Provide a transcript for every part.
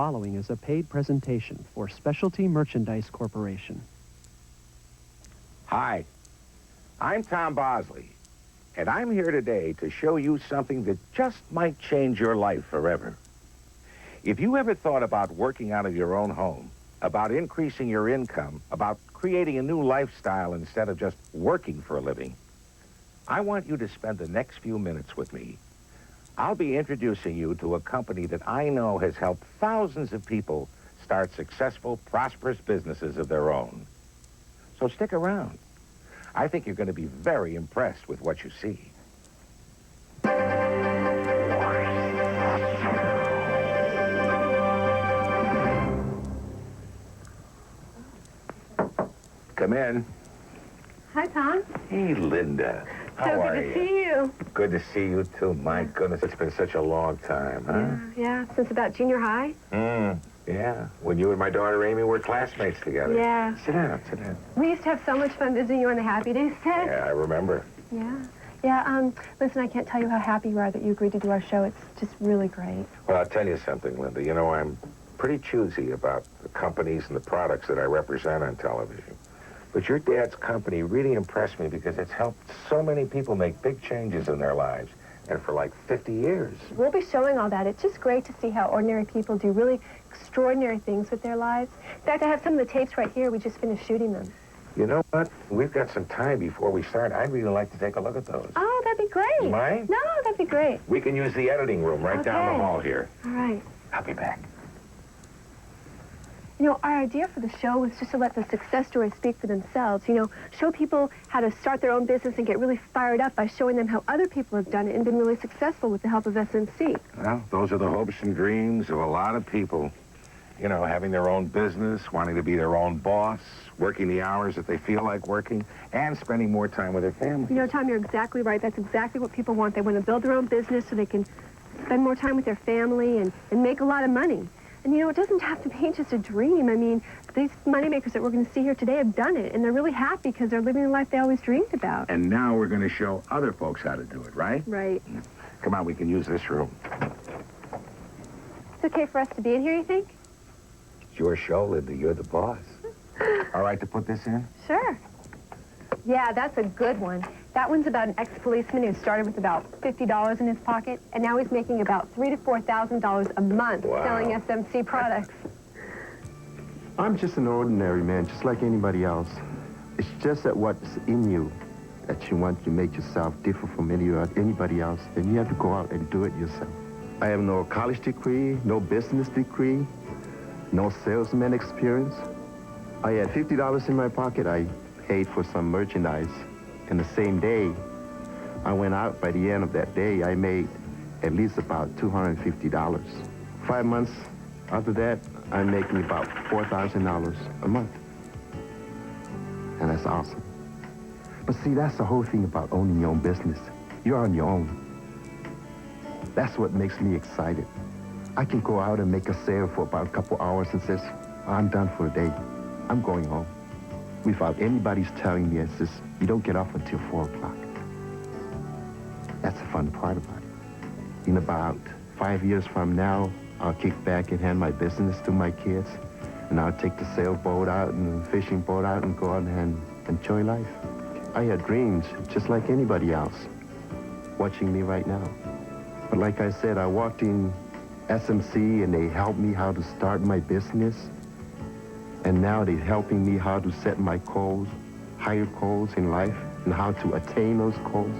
following is a paid presentation for Specialty Merchandise Corporation. Hi, I'm Tom Bosley, and I'm here today to show you something that just might change your life forever. If you ever thought about working out of your own home, about increasing your income, about creating a new lifestyle instead of just working for a living, I want you to spend the next few minutes with me. I'll be introducing you to a company that I know has helped thousands of people start successful, prosperous businesses of their own. So stick around. I think you're going to be very impressed with what you see. Come in. Hi, Tom. Hey, Linda. How are you? So good to see you. Good to see you, too. My goodness, it's been such a long time, huh? Yeah, since about junior high. Yeah. When you and my daughter Amy were classmates together. Yeah. Sit down, sit down. We used to have so much fun visiting you on the Happy Days set. Yeah, I remember. Yeah, listen, I can't tell you how happy you are that you agreed to do our show. It's just really great. Well, I'll tell you something, Linda. You know, I'm pretty choosy about the companies and the products that I represent on television. But your dad's company really impressed me because it's helped so many people make big changes in their lives, and for like 50 years. We'll be showing all that. It's just great to see how ordinary people do really extraordinary things with their lives. In fact, I have some of the tapes right here. We just finished shooting them. You know what? We've got some time before we start. I'd really like to take a look at those. Oh, that'd be great. You mind? No, that'd be great. We can use the editing room right down the hall here. All right. I'll be back. You know, our idea for the show was just to let the success stories speak for themselves. You know, show people how to start their own business and get really fired up by showing them how other people have done it and been really successful with the help of SMC. Well, those are the hopes and dreams of a lot of people. You know, having their own business, wanting to be their own boss, working the hours that they feel like working, and spending more time with their family. You know, Tom, you're exactly right. That's exactly what people want. They want to build their own business so they can spend more time with their family and make a lot of money. And, you know, it doesn't have to be just a dream. I mean, these moneymakers that we're going to see here today have done it, and they're really happy because they're living the life they always dreamed about. And now we're going to show other folks how to do it, right? Right. Come on, we can use this room. It's okay for us to be in here, you think? It's your show, Linda. You're the boss. All right to put this in? Sure. Yeah, that's a good one. That one's about an ex-policeman who started with about $50 in his pocket, and now he's making about $3,000 to $4,000 a month selling SMC products. I'm just an ordinary man, just like anybody else. It's just that what's in you that you want to make yourself different from anybody else, then you have to go out and do it yourself. I have no college degree, no business degree, no salesman experience. I had $50 in my pocket. I paid for some merchandise. And the same day, I went out. By the end of that day, I made at least about $250. 5 months after that, I'm making about $4,000 a month. And that's awesome. But see, that's the whole thing about owning your own business. You're on your own. That's what makes me excited. I can go out and make a sale for about a couple hours and says, I'm done for the day. I'm going home. Without anybody's telling me, it says, you don't get off until 4 o'clock. That's the fun part about it. In about 5 years from now, I'll kick back and hand my business to my kids, and I'll take the sailboat out and the fishing boat out and go out and enjoy life. I had dreams, just like anybody else, watching me right now. But like I said, I walked in SMC, and they helped me how to start my business. And now they're helping me how to set my goals, higher goals in life, and how to attain those goals.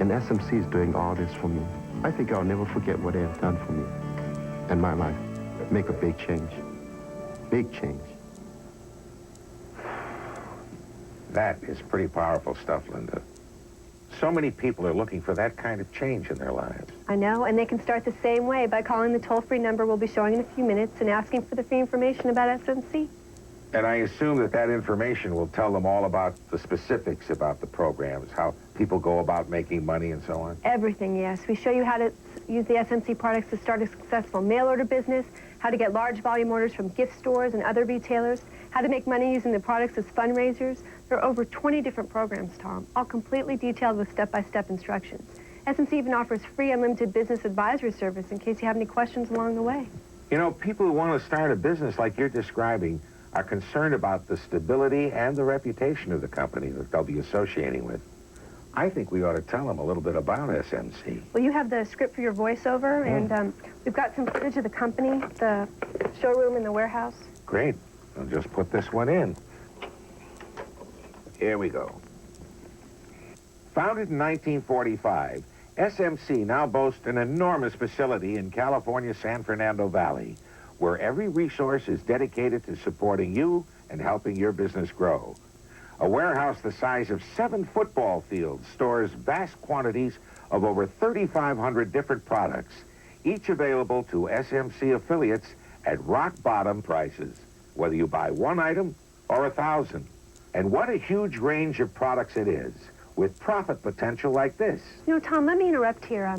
And SMC is doing all this for me. I think I'll never forget what they have done for me and my life. Make a big change. Big change. That is pretty powerful stuff, Linda. So many people are looking for that kind of change in their lives. I know, and they can start the same way by calling the toll-free number we'll be showing in a few minutes and asking for the free information about SMC. And I assume that that information will tell them all about the specifics about the programs, how people go about making money and so on? Everything, yes. We show you how to use the SMC products to start a successful mail-order business, how to get large volume orders from gift stores and other retailers, how to make money using the products as fundraisers. There are over 20 different programs, Tom, all completely detailed with step-by-step instructions. SMC even offers free unlimited business advisory service in case you have any questions along the way. You know, people who want to start a business like you're describing are concerned about the stability and the reputation of the company that they'll be associating with. I think we ought to tell them a little bit about SMC. Well, you have the script for your voiceover, and we've got some footage of the company, the showroom, and the warehouse. Great. I'll just put this one in. Here we go. Founded in 1945, SMC now boasts an enormous facility in California's San Fernando Valley, where every resource is dedicated to supporting you and helping your business grow. A warehouse the size of 7 football fields stores vast quantities of over 3,500 different products, each available to SMC affiliates at rock-bottom prices, whether you buy 1 item or 1,000. And what a huge range of products it is, with profit potential like this. You know, Tom, let me interrupt here.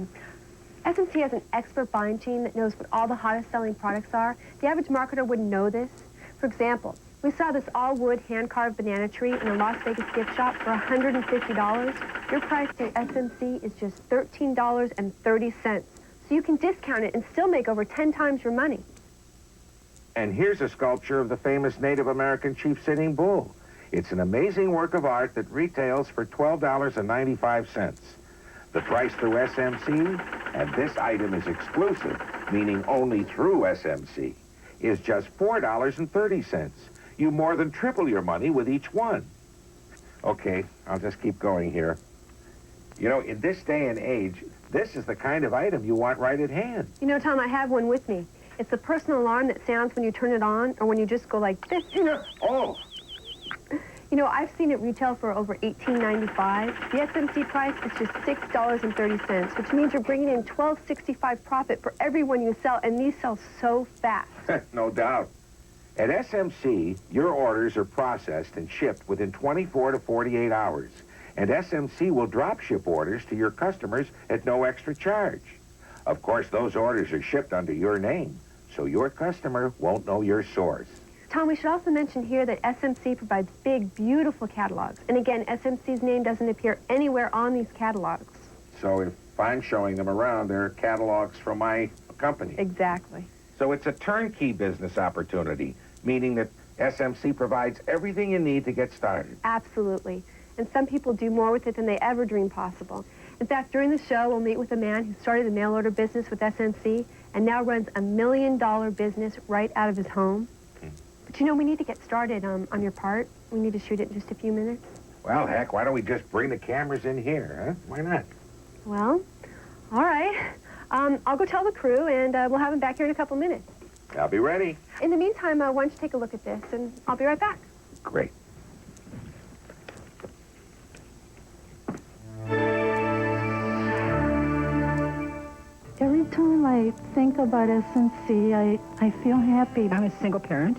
SMC has an expert buying team that knows what all the hottest selling products are. The average marketer wouldn't know this. For example, we saw this all-wood hand-carved banana tree in a Las Vegas gift shop for $150. Your price through SMC is just $13.30. So you can discount it and still make over 10 times your money. And here's a sculpture of the famous Native American chief sitting bull. It's an amazing work of art that retails for $12.95. The price through SMC, and this item is exclusive, meaning only through SMC, is just $4.30. You more than triple your money with each one. Okay, I'll just keep going here. You know, in this day and age, this is the kind of item you want right at hand. You know, Tom, I have one with me. It's the personal alarm that sounds when you turn it on or when you just go like this. Oh! You know, I've seen it retail for over $18.95. The SMC price is just $6.30, which means you're bringing in $12.65 profit for every one you sell, and these sell so fast. No doubt. At SMC, your orders are processed and shipped within 24 to 48 hours, and SMC will drop ship orders to your customers at no extra charge. Of course, those orders are shipped under your name, so your customer won't know your source. Tom, we should also mention here that SMC provides big, beautiful catalogs. And again, SMC's name doesn't appear anywhere on these catalogs. So if I'm showing them around, they're catalogs from my company. Exactly. So it's a turnkey business opportunity, meaning that SMC provides everything you need to get started. Absolutely. And some people do more with it than they ever dreamed possible. In fact, during the show, we'll meet with a man who started the mail order business with SMC and now runs a $1 million business right out of his home. But you know, we need to get started on your part. We need to shoot it in just a few minutes. Well, heck, why don't we just bring the cameras in here, huh? Why not? Well, all right. I'll go tell the crew, and we'll have them back here in a couple minutes. I'll be ready. In the meantime, why don't you take a look at this, and I'll be right back. Great. Every time I think about SMC, I feel happy. I'm a single parent,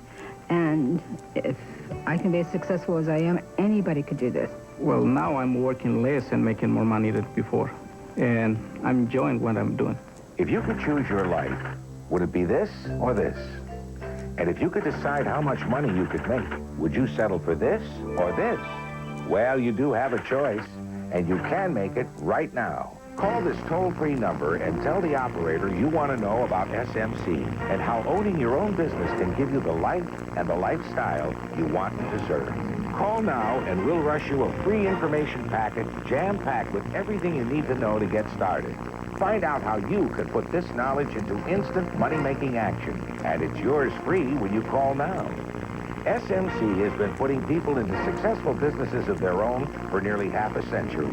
and if I can be as successful as I am, anybody could do this. Well, now I'm working less and making more money than before, and I'm enjoying what I'm doing. If you could choose your life, would it be this or this? And if you could decide how much money you could make, would you settle for this or this? Well, you do have a choice, and you can make it right now. Call this toll-free number and tell the operator you want to know about SMC and how owning your own business can give you the life and the lifestyle you want and deserve. Call now and we'll rush you a free information packet jam-packed with everything you need to know to get started. Find out how you can put this knowledge into instant money-making action, and it's yours free when you call now. SMC has been putting people into successful businesses of their own for nearly half a century,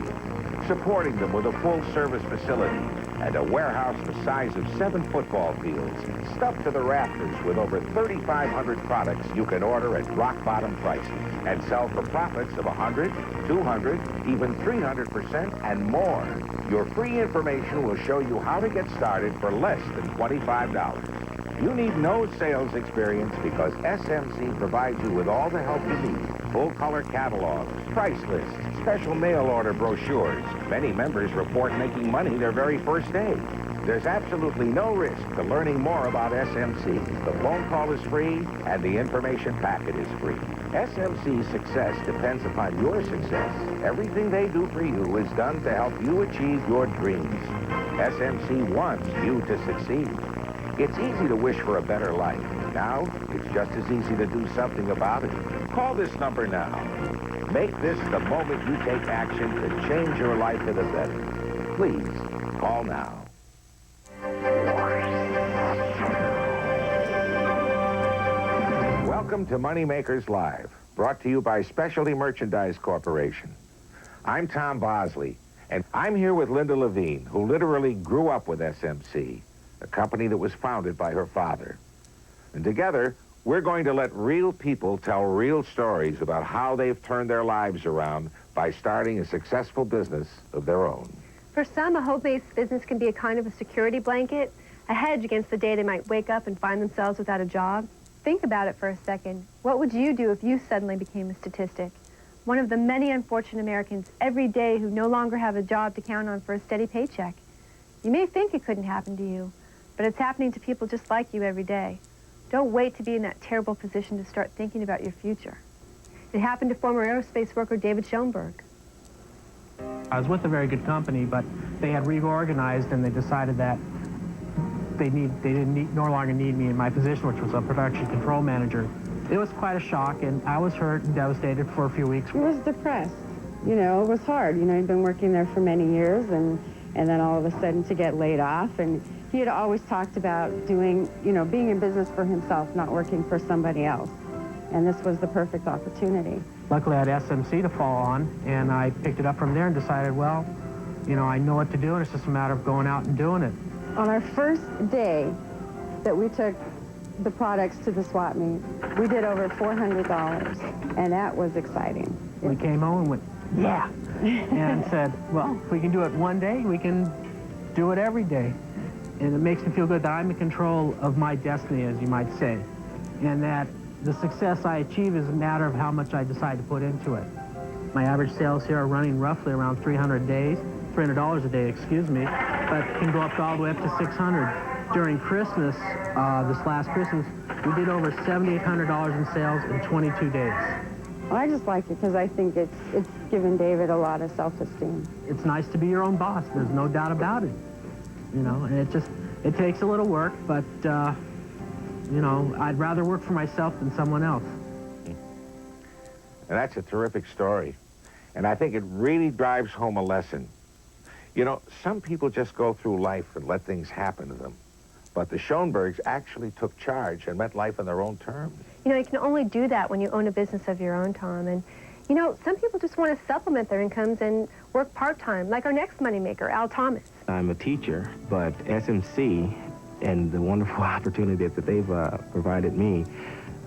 supporting them with a full-service facility and a warehouse the size of 7 football fields, stuffed to the rafters with over 3,500 products you can order at rock-bottom prices and sell for profits of 100, 200, even 300% and more. Your free information will show you how to get started for less than $25. You need no sales experience because SMC provides you with all the help you need. Full-color catalogs, price lists, special mail order brochures. Many members report making money their very first day. There's absolutely no risk to learning more about SMC. The phone call is free and the information packet is free. SMC's success depends upon your success. Everything they do for you is done to help you achieve your dreams. SMC wants you to succeed. It's easy to wish for a better life. Now, it's just as easy to do something about it. Call this number now. Make this the moment you take action to change your life for the better. Please, call now. Welcome to Moneymakers Live, brought to you by Specialty Merchandise Corporation. I'm Tom Bosley, and I'm here with Linda Levine, who literally grew up with SMC, a company that was founded by her father. And together, we're going to let real people tell real stories about how they've turned their lives around by starting a successful business of their own. For some, a home-based business can be a kind of a security blanket, a hedge against the day they might wake up and find themselves without a job. Think about it for a second. What would you do if you suddenly became a statistic? One of the many unfortunate Americans every day who no longer have a job to count on for a steady paycheck. You may think it couldn't happen to you, but it's happening to people just like you every day. Don't wait to be in that terrible position to start thinking about your future. It happened to former aerospace worker David Schoenberg. I was with a very good company, but they had reorganized and they decided that they no longer need me in my position, which was a production control manager. It was quite a shock, and I was hurt and devastated for a few weeks. He was depressed. You know, it was hard. You know, he'd been working there for many years, and then all of a sudden to get laid off. And he had always talked about doing, you know, being in business for himself, not working for somebody else. And this was the perfect opportunity. Luckily, I had SMC to fall on, and I picked it up from there and decided, well, you know, I know what to do, and it's just a matter of going out and doing it. On our first day that we took the products to the swap meet, we did over $400, and that was exciting. We came home and went, yeah, and said, well, if we can do it one day, we can do it every day. And it makes me feel good that I'm in control of my destiny, as you might say, and that the success I achieve is a matter of how much I decide to put into it. My average sales here are running roughly around $300 a day, excuse me, but can go up all the way up to $600. During Christmas, this last Christmas, we did over $7,800 in sales in 22 days. Well, I just like it because I think it's given David a lot of self-esteem. It's nice to be your own boss. There's no doubt about it. You know, and it takes a little work, but, you know, I'd rather work for myself than someone else. And that's a terrific story. And I think it really drives home a lesson. You know, some people just go through life and let things happen to them. But the Schoenbergs actually took charge and met life on their own terms. You know, you can only do that when you own a business of your own, Tom. And, you know, some people just want to supplement their incomes and work part-time, like our next moneymaker, Al Thomas. I'm a teacher, but SMC and the wonderful opportunity that they've provided me,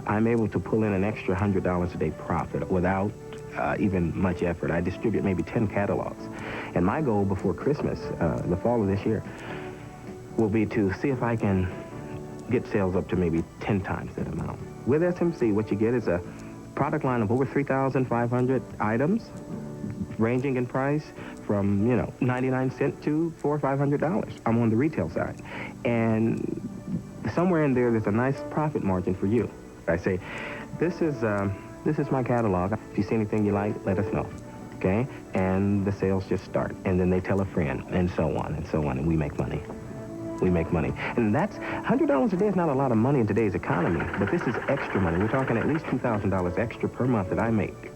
I'm able to pull in an extra $100 a day profit without even much effort. I distribute maybe 10 catalogs. And my goal before Christmas, the fall of this year, will be to see if I can get sales up to maybe 10 times that amount. With SMC, what you get is a product line of over 3,500 items, ranging in price from, you know, 99 cents to $400 or $500. I'm on the retail side. And somewhere in there, there's a nice profit margin for you. I say, this is my catalog. If you see anything you like, let us know, okay? And the sales just start. And then they tell a friend, and so on, and we make money. We make money. And that's, $100 a day is not a lot of money in today's economy, but this is extra money. We're talking at least $2,000 extra per month that I make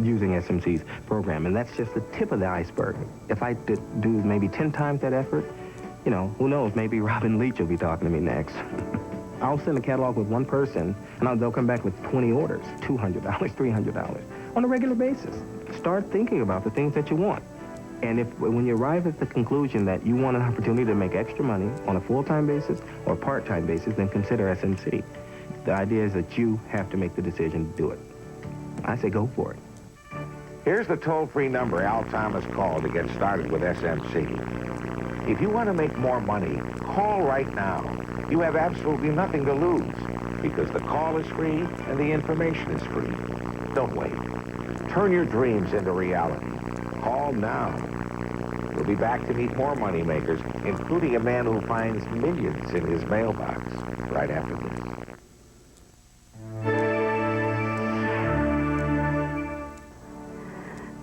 using SMC's program, and that's just the tip of the iceberg. If I did do maybe 10 times that effort, you know, who knows, maybe Robin Leach will be talking to me next. I'll send a catalog with one person, and they'll come back with 20 orders, $200, $300, on a regular basis. Start thinking about the things that you want. And when you arrive at the conclusion that you want an opportunity to make extra money on a full-time basis or part-time basis, then consider SMC. The idea is that you have to make the decision to do it. I say go for it. Here's the toll-free number Al Thomas called to get started with SMC. If you want to make more money, call right now. You have absolutely nothing to lose because the call is free and the information is free. Don't wait. Turn your dreams into reality. Call now. We'll be back to meet more moneymakers, including a man who finds millions in his mailbox right after this.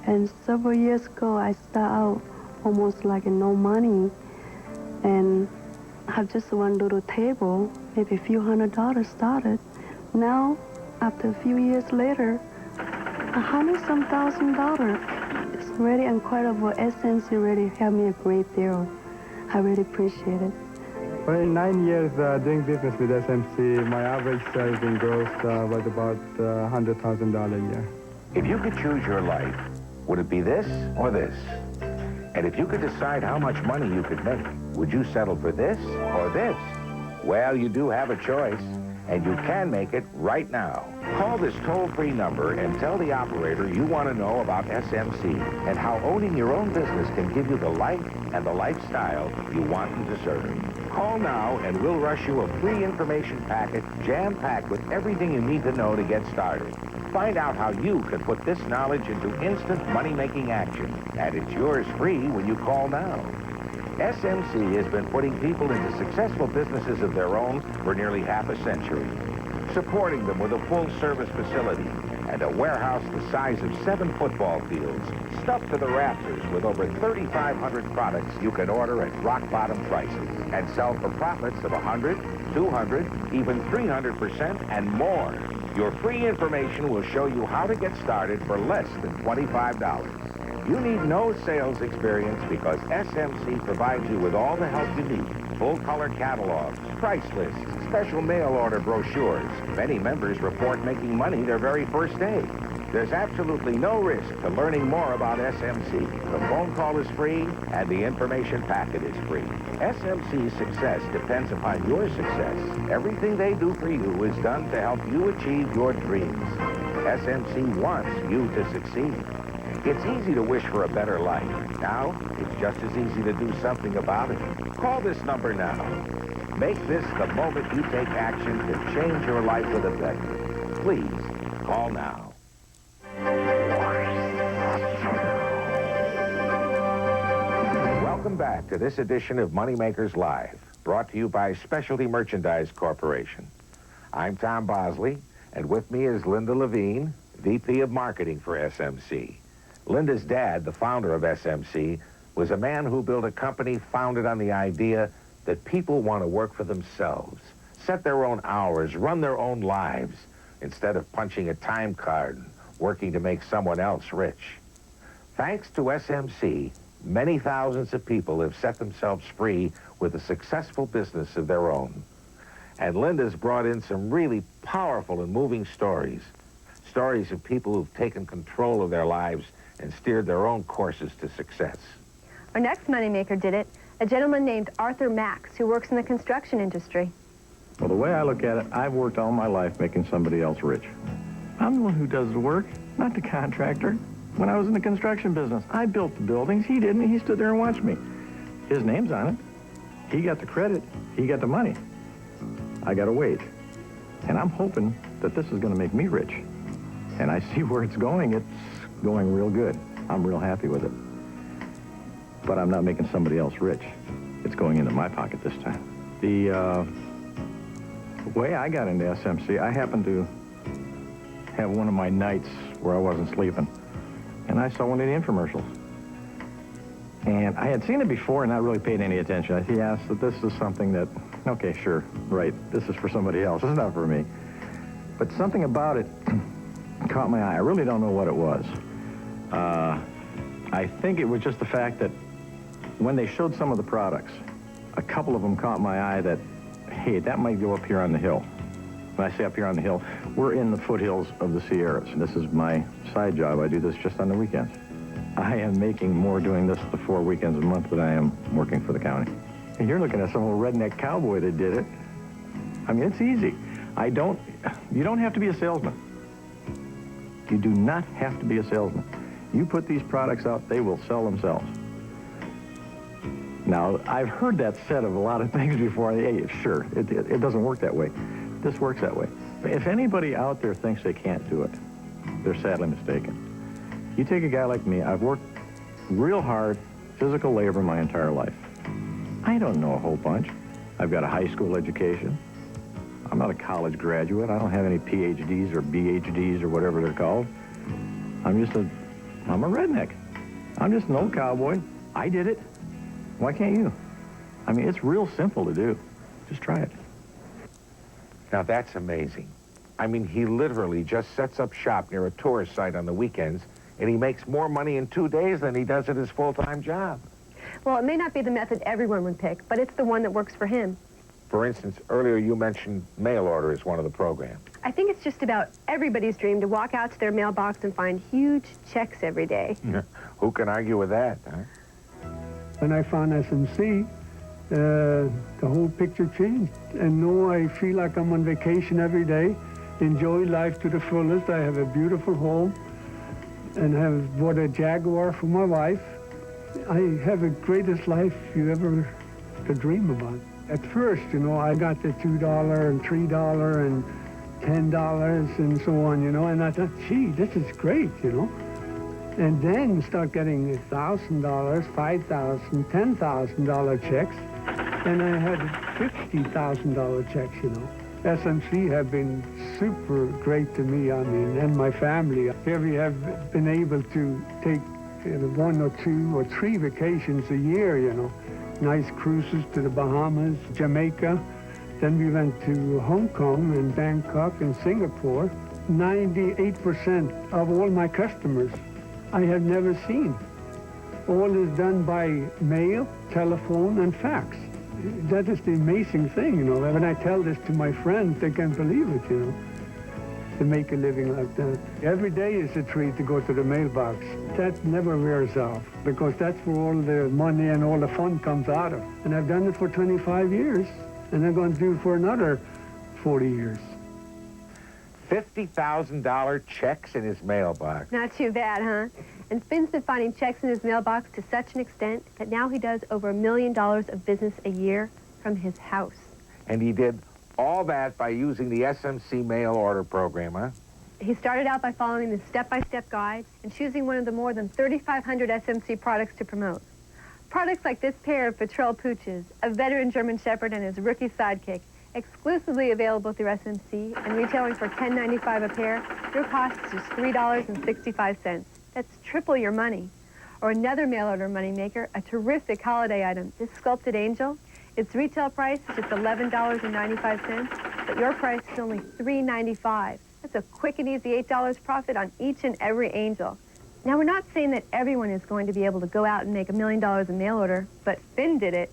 And several years ago, I started out almost like no money. And have just one little table, maybe a few $100 started. Now, after a few years later, $100-some thousand. It's really incredible. SMC really helped me a great deal. I really appreciate it. Well, in 9 years doing business with SMC, my average sales in gross was about $100,000 a year. If you could choose your life, would it be this or this? And if you could decide how much money you could make, would you settle for this or this? Well, you do have a choice, and you can make it right now. Call this toll-free number and tell the operator you want to know about SMC and how owning your own business can give you the life and the lifestyle you want and deserve. Call now and we'll rush you a free information packet jam-packed with everything you need to know to get started. Find out how you can put this knowledge into instant money-making action, and it's yours free when you call now. SMC has been putting people into successful businesses of their own for nearly half a century, supporting them with a full-service facility and a warehouse the size of 7 football fields, stuffed to the rafters with over 3,500 products you can order at rock-bottom prices and sell for profits of 100, 200, even 300% and more. Your free information will show you how to get started for less than $25. You need no sales experience because SMC provides you with all the help you need. Full-color catalogs, price lists, special mail order brochures. Many members report making money their very first day. There's absolutely no risk to learning more about SMC. The phone call is free and the information packet is free. SMC's success depends upon your success. Everything they do for you is done to help you achieve your dreams. SMC wants you to succeed. It's easy to wish for a better life. Now, it's just as easy to do something about it. Call this number now. Make this the moment you take action to change your life for the better. Please, call now. Welcome back to this edition of Moneymakers Live, brought to you by Specialty Merchandise Corporation. I'm Tom Bosley, and with me is Linda Levine, VP of Marketing for SMC. Linda's dad, the founder of SMC, was a man who built a company founded on the idea that people want to work for themselves, set their own hours, run their own lives, instead of punching a time card and working to make someone else rich. Thanks to SMC, many thousands of people have set themselves free with a successful business of their own. And Linda's brought in some really powerful and moving stories. Stories of people who've taken control of their lives and steered their own courses to success. Our next moneymaker did it, a gentleman named Arthur Max, who works in the construction industry. Well, the way I look at it, I've worked all my life making somebody else rich. I'm the one who does the work, not the contractor. When I was in the construction business, I built the buildings. He didn't. He stood there and watched me. His name's on it. He got the credit. He got the money. I got to wait. And I'm hoping that this is going to make me rich. And I see where it's going. It's going real good. I'm real happy with it. But I'm not making somebody else rich. It's going into my pocket this time. The way I got into SMC, I happened to have one of my nights where I wasn't sleeping. And I saw one of the infomercials. And I had seen it before and not really paid any attention. He asked that this is something that, okay, sure, right, this is for somebody else. It's not for me. But something about it caught my eye. I really don't know what it was. I think it was just the fact that when they showed some of the products, a couple of them caught my eye that, hey, that might go up here on the hill. When I say up here on the hill, we're in the foothills of the Sierras. This is my side job. I do this just on the weekends. I am making more doing this the 4 weekends a month than I am working for the county. And you're looking at some old redneck cowboy that did it. I mean, it's easy. You don't have to be a salesman. You do not have to be a salesman. You put these products out, they will sell themselves. Now, I've heard that said of a lot of things before. Hey, sure, it doesn't work that way. This works that way. If anybody out there thinks they can't do it, they're sadly mistaken. You take a guy like me, I've worked real hard, physical labor my entire life. I don't know a whole bunch. I've got a high school education. I'm not a college graduate. I don't have any PhDs or BHDs or whatever they're called. I'm a redneck. I'm just an old cowboy. I did it. Why can't you? I mean, it's real simple to do. Just try it. Now, that's amazing. I mean, he literally just sets up shop near a tourist site on the weekends, and he makes more money in 2 days than he does at his full-time job. Well, it may not be the method everyone would pick, but it's the one that works for him. For instance, earlier you mentioned mail order as one of the programs. I think it's just about everybody's dream to walk out to their mailbox and find huge checks every day. Who can argue with that, huh? When I found SMC, the whole picture changed. And now I feel like I'm on vacation every day, enjoy life to the fullest. I have a beautiful home and have bought a Jaguar for my wife. I have the greatest life you ever could dream about. At first, you know, I got the $2 and $3 and $10 and so on, you know, and I thought, gee, this is great, you know. And then start getting $1,000, $5,000, $10,000 checks, and I had $50,000 checks, you know. SMC have been super great to me, I mean, and my family. Here we have been able to take 1 or 2 or 3 vacations a year, you know. Nice cruises to the Bahamas, Jamaica. Then we went to Hong Kong and Bangkok and Singapore. 98% of all my customers I have never seen. All is done by mail, telephone, and fax. That is the amazing thing, you know. When I tell this to my friends, they can't believe it, you know, to make a living like that. Every day is a treat to go to the mailbox. That never wears off, because that's where all the money and all the fun comes out of. And I've done it for 25 years, and I'm going to do it for another 40 years. $50,000 checks in his mailbox. Not too bad, huh? And Finn's been finding checks in his mailbox to such an extent that now he does over $1 million of business a year from his house. And he did all that by using the SMC mail order program, huh? He started out by following the step-by-step guide and choosing one of the more than 3,500 SMC products to promote. Products like this pair of patrol pooches, a veteran German Shepherd and his rookie sidekick, exclusively available through SMC and retailing for $10.95 a pair, your cost is just $3.65. That's triple your money. Or another mail-order moneymaker, a terrific holiday item, this sculpted angel. Its retail price is just $11.95, but your price is only $3.95. That's a quick and easy $8 profit on each and every angel. Now, we're not saying that everyone is going to be able to go out and make $1 million in mail order, but Finn did it.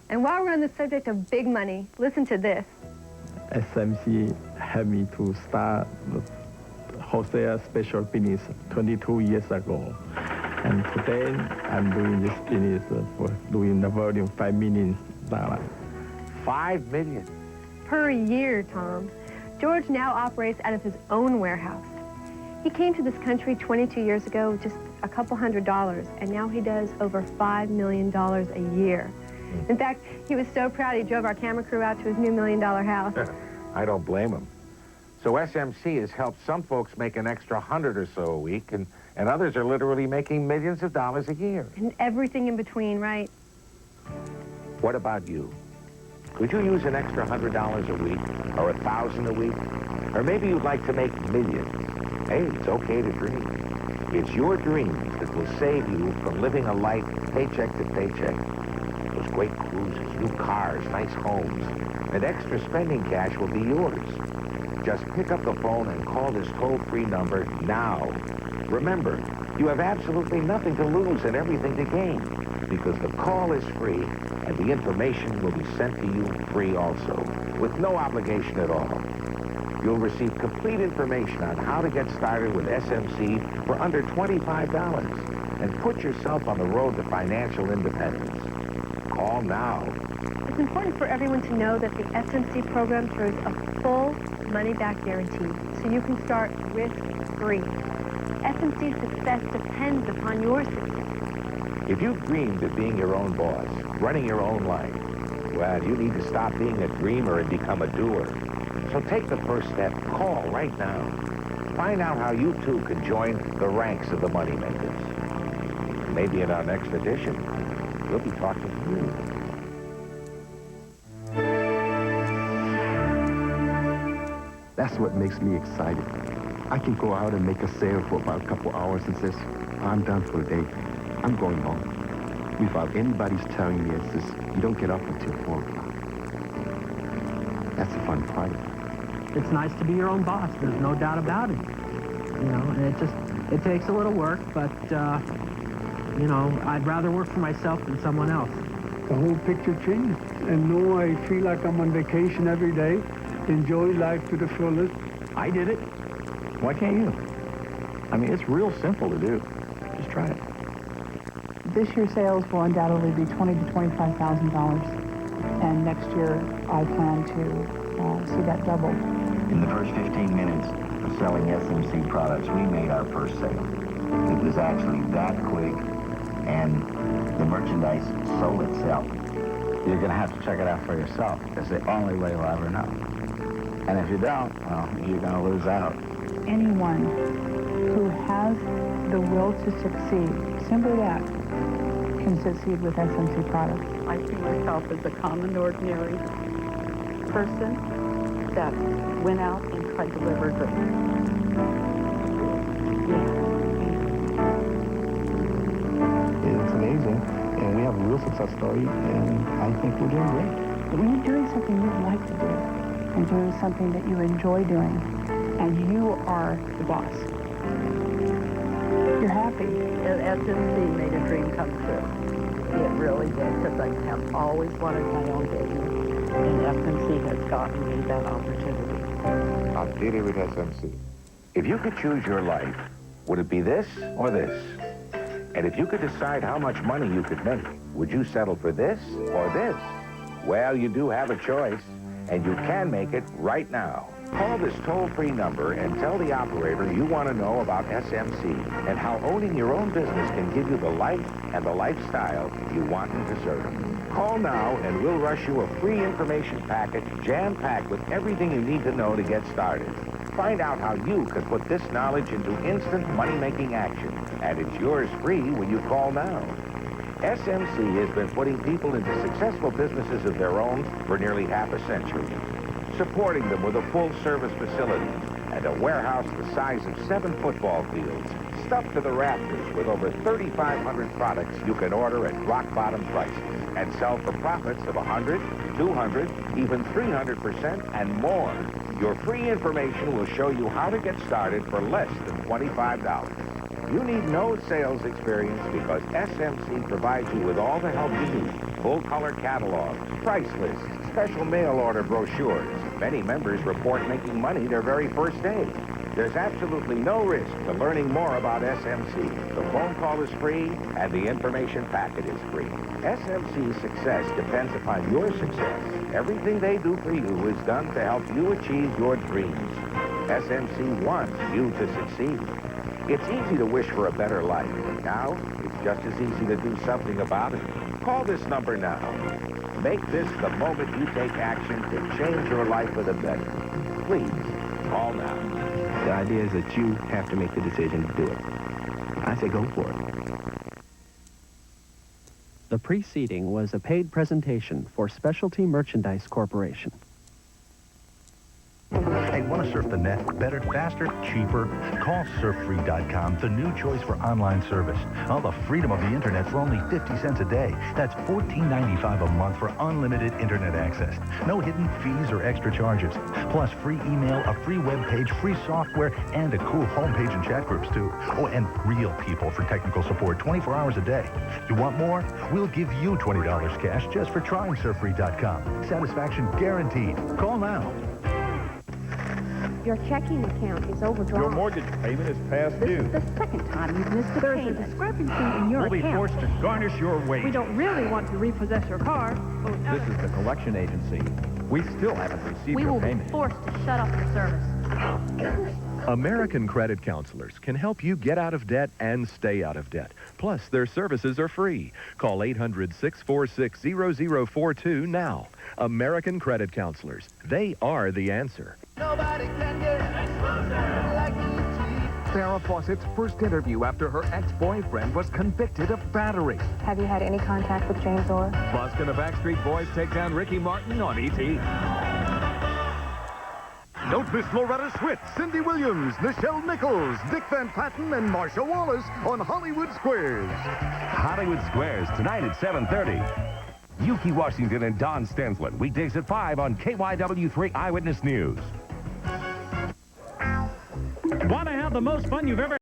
And while we're on the subject of big money, listen to this. SMC helped me to start the wholesale special business 22 years ago. And today, I'm doing this business for doing the volume $5 million. $5 million? Per year, Tom. George now operates out of his own warehouse. He came to this country 22 years ago with just a couple $100, and now he does over $5 million a year. In fact, he was so proud he drove our camera crew out to his new $1 million house. I don't blame him. So SMC has helped some folks make an extra 100 or so a week, and others are literally making millions of dollars a year. And everything in between, right? What about you? Could you use an extra $100 a week, or $1,000 a week? Or maybe you'd like to make millions. Hey, it's okay to dream. It's your dreams that will save you from living a life paycheck to paycheck. Those great cruises, new cars, nice homes, and extra spending cash will be yours. Just pick up the phone and call this toll-free number now. Remember, you have absolutely nothing to lose and everything to gain, because the call is free and the information will be sent to you free also, with no obligation at all. You'll receive complete information on how to get started with SMC for under $25 and put yourself on the road to financial independence. Call now. It's important for everyone to know that the SMC program throws a full money-back guarantee, so you can start risk-free. SMC's success depends upon your success. If you've dreamed of being your own boss, running your own life, well, you need to stop being a dreamer and become a doer. So take the first step. Call right now. Find out how you too can join the ranks of the moneymakers. Maybe in our next edition, we'll be talking to you. That's what makes me excited. I can go out and make a sale for about a couple hours and says, I'm done for the day. I'm going home. without anybody's telling me. It's just, you don't get up until 4 o'clock. That's the fun part of it. It's nice to be your own boss. There's no doubt about it. You know, and it takes a little work, but, you know, I'd rather work for myself than someone else. The whole picture changed. And now I feel like I'm on vacation every day, enjoy life to the fullest. I did it. Why can't you? I mean, it's real simple to do. Just try it. This year's sales will undoubtedly be $20,000 to $25,000. And next year, I plan to see that double. In the first 15 minutes of selling SMC products, we made our first sale. It was actually that quick, and the merchandise sold itself. You're going to have to check it out for yourself. It's the only way you'll ever know. And if you don't, well, you're going to lose out. Anyone who has the will to succeed, simply that, can succeed with SMC products. I see myself as a common, ordinary person that went out and tried to live her dream. It's amazing, and we have a real success story, and I think we're doing great. When you're doing something you like to do, and doing something that you enjoy doing, and you are the boss, you're happy. SMC made a dream come true. It really did, because I have always wanted my own business, and SMC has gotten me that opportunity. I did it with SMC. If you could choose your life, would it be this or this? And if you could decide how much money you could make, would you settle for this or this? Well, you do have a choice, and you can make it right now. Call this toll-free number and tell the operator you want to know about SMC and how owning your own business can give you the life and the lifestyle you want and deserve. Call now and we'll rush you a free information package jam-packed with everything you need to know to get started. Find out how you could put this knowledge into instant money-making action, and it's yours free when you call now. SMC has been putting people into successful businesses of their own for nearly half a century, supporting them with a full-service facility and a warehouse the size of 7 football fields, stuffed to the rafters with over 3,500 products you can order at rock-bottom prices and sell for profits of 100, 200, even 300% and more. Your free information will show you how to get started for less than $25. You need no sales experience because SMC provides you with all the help you need. Full-color catalogs, price lists, special mail order brochures. Many members report making money their very first day. There's absolutely no risk to learning more about SMC. The phone call is free and the information packet is free. SMC's success depends upon your success. Everything they do for you is done to help you achieve your dreams. SMC wants you to succeed. It's easy to wish for a better life. Now, it's just as easy to do something about it. Call this number now. Make this the moment you take action to change your life for the better. Please, call now. The idea is that you have to make the decision to do it. I say go for it. The preceding was a paid presentation for Specialty Merchandise Corporation. Hey, want to surf the net better, faster, cheaper? Call surffree.com, the new choice for online service. All the freedom of the internet for only 50 cents a day. That's $14.95 a month for unlimited internet access. No hidden fees or extra charges. Plus free email, a free web page, free software, and a cool homepage and chat groups too. Oh, and real people for technical support 24 hours a day. You want more? We'll give you $20 cash just for trying surffree.com. Satisfaction guaranteed. Call now. Your checking account is overdrawn. Your mortgage payment is past due. This is the second time you've missed a payment. There's a discrepancy in your We'll be forced to garnish your wage. We don't really want to repossess your car. This is the collection agency. We still haven't received We your will payment. be forced to shut off your service. American Credit Counselors can help you get out of debt and stay out of debt. Plus, their services are free. Call 800-646-0042 now. American Credit Counselors. They are the answer. Nobody can get like Farrah Fawcett's first interview after her ex-boyfriend was convicted of battery. Have you had any contact with James Orr? Plus, can the Backstreet Boys take down Ricky Martin on E.T.? Don't miss Loretta Swit, Cindy Williams, Nichelle Nichols, Dick Van Patten, and Marsha Wallace on Hollywood Squares. Hollywood Squares, tonight at 7:30. Yuki Washington and Don Stensland, weekdays at 5 on KYW3 Eyewitness News. Want to have the most fun you've ever